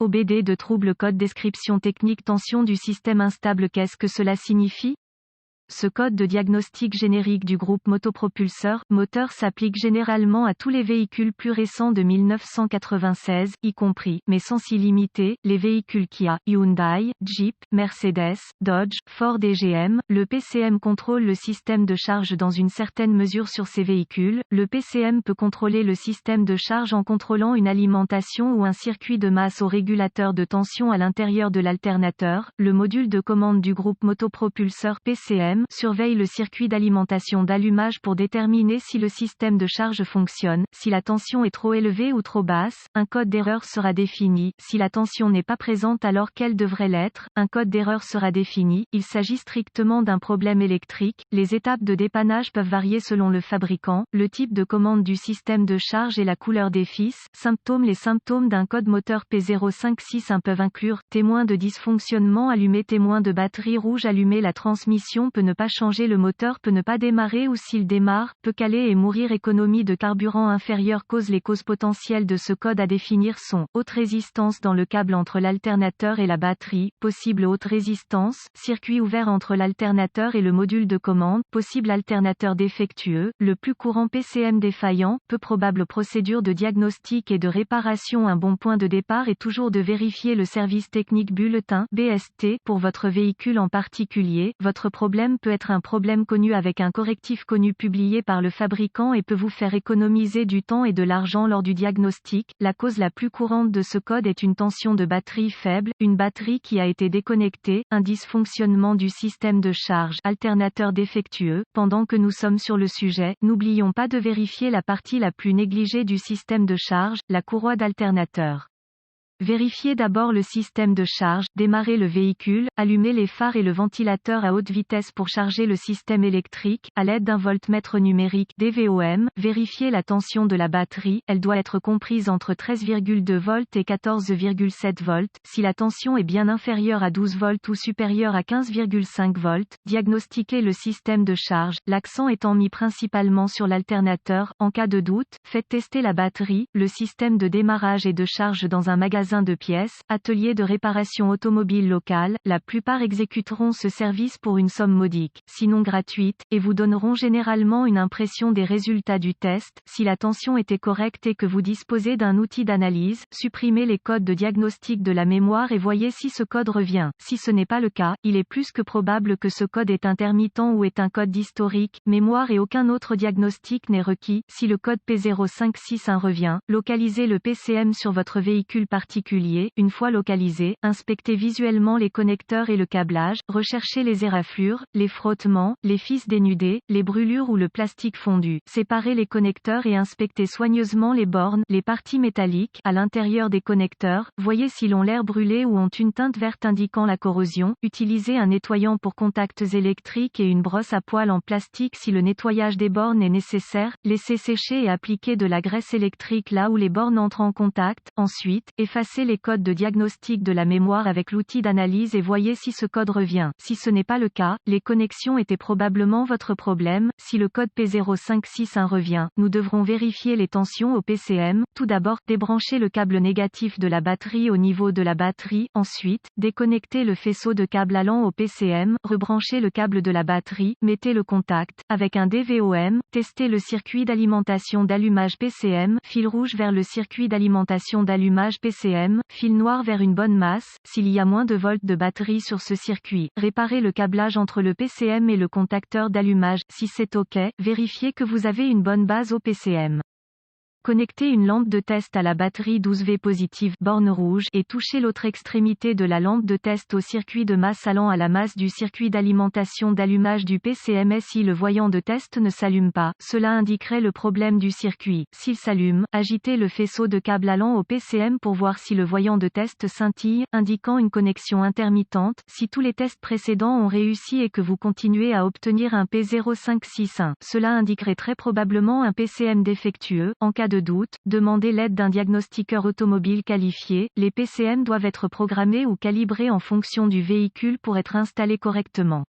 OBD de trouble code description technique tension du système instable. Qu'est-ce que cela signifie? Ce code de diagnostic générique du groupe motopropulseur, moteur s'applique généralement à tous les véhicules plus récents de 1996, y compris, mais sans s'y limiter, les véhicules Kia, Hyundai, Jeep, Mercedes, Dodge, Ford et GM. Le PCM contrôle le système de charge dans une certaine mesure sur ces véhicules. Le PCM peut contrôler le système de charge en contrôlant une alimentation ou un circuit de masse au régulateur de tension à l'intérieur de l'alternateur. Le module de commande du groupe motopropulseur PCM surveille le circuit d'alimentation d'allumage pour déterminer si le système de charge fonctionne. Si la tension est trop élevée ou trop basse, un code d'erreur sera défini. Si la tension n'est pas présente alors qu'elle devrait l'être, un code d'erreur sera défini. Il s'agit strictement d'un problème électrique. Les étapes de dépannage peuvent varier selon le fabricant, le type de commande du système de charge et la couleur des fils. Symptômes. Les symptômes d'un code moteur P056 peuvent inclure témoin de dysfonctionnement allumé, témoin de batterie rouge allumée. La transmission peut ne pas changer, le moteur peut ne pas démarrer ou s'il démarre, peut caler et mourir. Économie de carburant inférieure. Les causes potentielles de ce code à définir sont haute résistance dans le câble entre l'alternateur et la batterie, possible haute résistance, circuit ouvert entre l'alternateur et le module de commande, possible alternateur défectueux, le plus courant PCM défaillant, peu probable. Procédure de diagnostic et de réparation. Un bon point de départ est toujours de vérifier le service technique bulletin BST pour votre véhicule en particulier. Votre problème peut être un problème connu avec un correctif connu publié par le fabricant et peut vous faire économiser du temps et de l'argent lors du diagnostic. La cause la plus courante de ce code est une tension de batterie faible, une batterie qui a été déconnectée, un dysfonctionnement du système de charge, alternateur défectueux. Pendant que nous sommes sur le sujet, n'oublions pas de vérifier la partie la plus négligée du système de charge, la courroie d'alternateur. Vérifiez d'abord le système de charge, démarrez le véhicule, allumez les phares et le ventilateur à haute vitesse pour charger le système électrique, à l'aide d'un voltmètre numérique DVOM, vérifiez la tension de la batterie, elle doit être comprise entre 13,2 volts et 14,7 volts, si la tension est bien inférieure à 12 volts ou supérieure à 15,5 volts, diagnostiquez le système de charge, l'accent étant mis principalement sur l'alternateur. En cas de doute, faites tester la batterie, le système de démarrage et de charge dans un magasin de pièces, atelier de réparation automobile local. La plupart exécuteront ce service pour une somme modique, sinon gratuite, et vous donneront généralement une impression des résultats du test. Si la tension était correcte et que vous disposez d'un outil d'analyse, supprimez les codes de diagnostic de la mémoire et voyez si ce code revient. Si ce n'est pas le cas, il est plus que probable que ce code est intermittent ou est un code d'historique, mémoire et aucun autre diagnostic n'est requis. Si le code P0561 revient, localisez le PCM sur votre véhicule particulier. Une fois localisé, inspectez visuellement les connecteurs et le câblage, recherchez les éraflures, les frottements, les fils dénudés, les brûlures ou le plastique fondu. Séparez les connecteurs et inspectez soigneusement les bornes, les parties métalliques, à l'intérieur des connecteurs, voyez s'ils ont l'air brûlés ou ont une teinte verte indiquant la corrosion. Utilisez un nettoyant pour contacts électriques et une brosse à poils en plastique si le nettoyage des bornes est nécessaire. Laissez sécher et appliquez de la graisse électrique là où les bornes entrent en contact. Ensuite, effacez les codes de diagnostic de la mémoire avec l'outil d'analyse et voyez si ce code revient. Si ce n'est pas le cas, les connexions étaient probablement votre problème. Si le code P0561 revient, nous devrons vérifier les tensions au PCM. Tout d'abord, débranchez le câble négatif de la batterie au niveau de la batterie. Ensuite, déconnectez le faisceau de câble allant au PCM, rebranchez le câble de la batterie, mettez le contact. Avec un DVOM, testez le circuit d'alimentation d'allumage PCM, fil rouge vers le circuit d'alimentation d'allumage PCM, fil noir vers une bonne masse. S'il y a moins de volts de batterie sur ce circuit, réparez le câblage entre le PCM et le contacteur d'allumage. Si c'est OK, vérifiez que vous avez une bonne base au PCM. Connectez une lampe de test à la batterie 12V positive, borne rouge, et touchez l'autre extrémité de la lampe de test au circuit de masse allant à la masse du circuit d'alimentation d'allumage du PCM. Si le voyant de test ne s'allume pas, cela indiquerait le problème du circuit. S'il s'allume, agitez le faisceau de câble allant au PCM pour voir si le voyant de test scintille, indiquant une connexion intermittente. Si tous les tests précédents ont réussi et que vous continuez à obtenir un P0561, cela indiquerait très probablement un PCM défectueux. En cas de doute, demandez l'aide d'un diagnostiqueur automobile qualifié. Les PCM doivent être programmés ou calibrés en fonction du véhicule pour être installés correctement.